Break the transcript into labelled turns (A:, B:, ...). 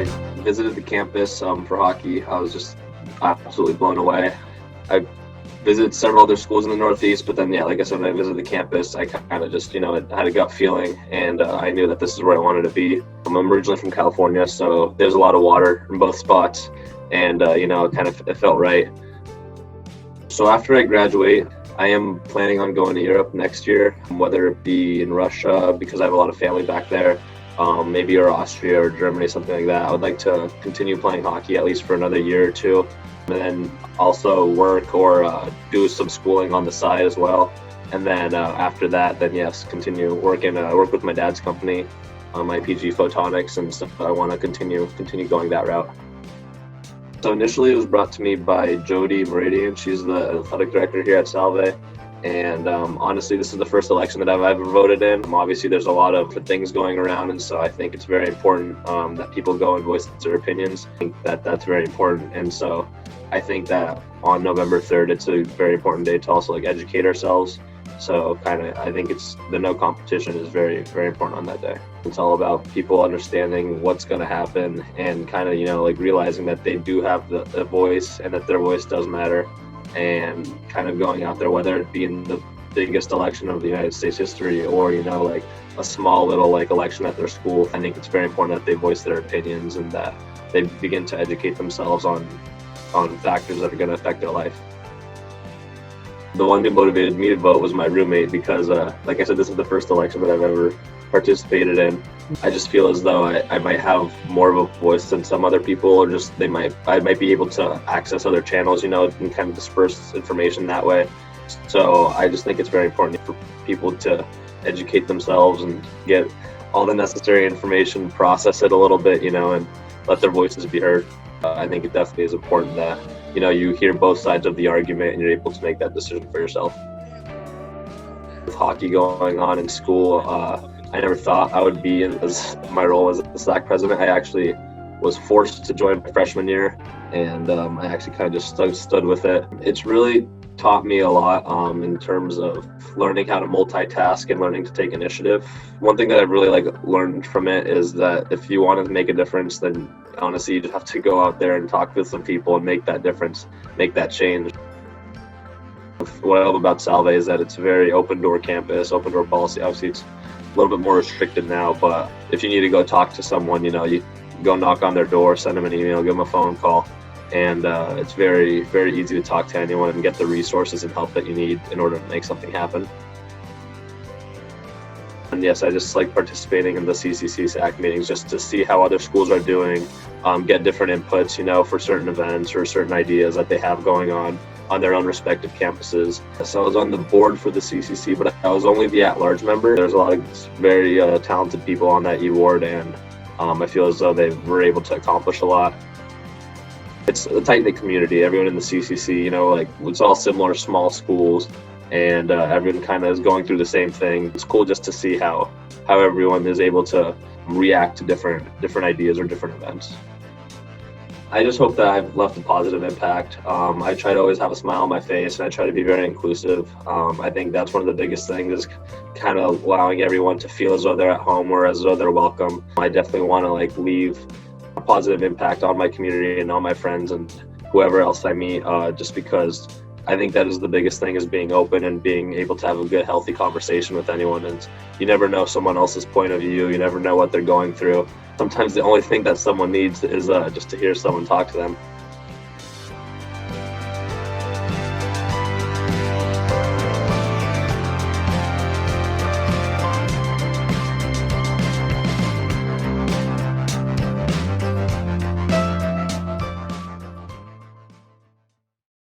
A: I visited the campus for hockey. I was just absolutely blown away. I visited several other schools in the Northeast, but then, yeah, like I said, when I visited the campus, I kind of just, had a gut feeling, and I knew that this is where I wanted to be. I'm originally from California, so there's a lot of water in both spots, and, it felt right. So after I graduate, I am planning on going to Europe next year, whether it be in Russia, because I have a lot of family back there, maybe or Austria or Germany, something like that. I would like to continue playing hockey at least for another year or two, and then also work or do some schooling on the side as well. And then after that, then yes, continue working. Work with my dad's company on my PG Photonics and stuff. I want to continue going that route. So initially it was brought to me by Jody Meridian. She's the athletic director here at Salve. And honestly, this is the first election that I've ever voted in. Obviously, there's a lot of things going around, and so I think it's very important that people go and voice their opinions. I think that that's very important, and so I think that on November 3rd, it's a very important day to also educate ourselves. So I think it's the no competition is very, very important on that day. It's all about people understanding what's going to happen and realizing that they do have the voice and that their voice does matter. And going out there, whether it be in the biggest election of the United States history or, a small little election at their school. I think it's very important that they voice their opinions and that they begin to educate themselves on factors that are going to affect their life. The one who motivated me to vote was my roommate because, like I said, this is the first election that I've ever participated in. I just feel as though I might have more of a voice than some other people, or just I might be able to access other channels, and kind of disperse information that way. So I just think it's very important for people to educate themselves and get all the necessary information, process it a little bit, and let their voices be heard. I think it definitely is important that, you hear both sides of the argument and you're able to make that decision for yourself. With hockey going on in school, I never thought I would be in my role as the SAAC president. I actually was forced to join my freshman year, and I actually kind of just stood with it. It's really taught me a lot in terms of learning how to multitask and learning to take initiative. One thing that I've really learned from it is that if you want to make a difference, then honestly you just have to go out there and talk with some people and make that difference, make that change. What I love about Salve is that it's a very open door campus, open door policy. Obviously it's a little bit more restricted now, but if you need to go talk to someone, you go knock on their door, send them an email, give them a phone call, and it's very, very easy to talk to anyone and get the resources and help that you need in order to make something happen. And yes, I just like participating in the CCC SAAC meetings just to see how other schools are doing, get different inputs, for certain events or certain ideas that they have going on their own respective campuses. So I was on the board for the CCC, but I was only the at-large member. There's a lot of very talented people on that E-Ward, and I feel as though they were able to accomplish a lot. It's a tight-knit community. Everyone in the CCC, it's all similar small schools, and everyone kind of is going through the same thing. It's cool just to see how everyone is able to react to different ideas or different events. I just hope that I've left a positive impact. I try to always have a smile on my face, and I try to be very inclusive. I think that's one of the biggest things, is kind of allowing everyone to feel as though they're at home or as though they're welcome. I definitely want to leave a positive impact on my community and on my friends and whoever else I meet, just because I think that is the biggest thing, is being open and being able to have a good, healthy conversation with anyone. And you never know someone else's point of view. You never know what they're going through. Sometimes the only thing that someone needs is just to hear someone talk to them.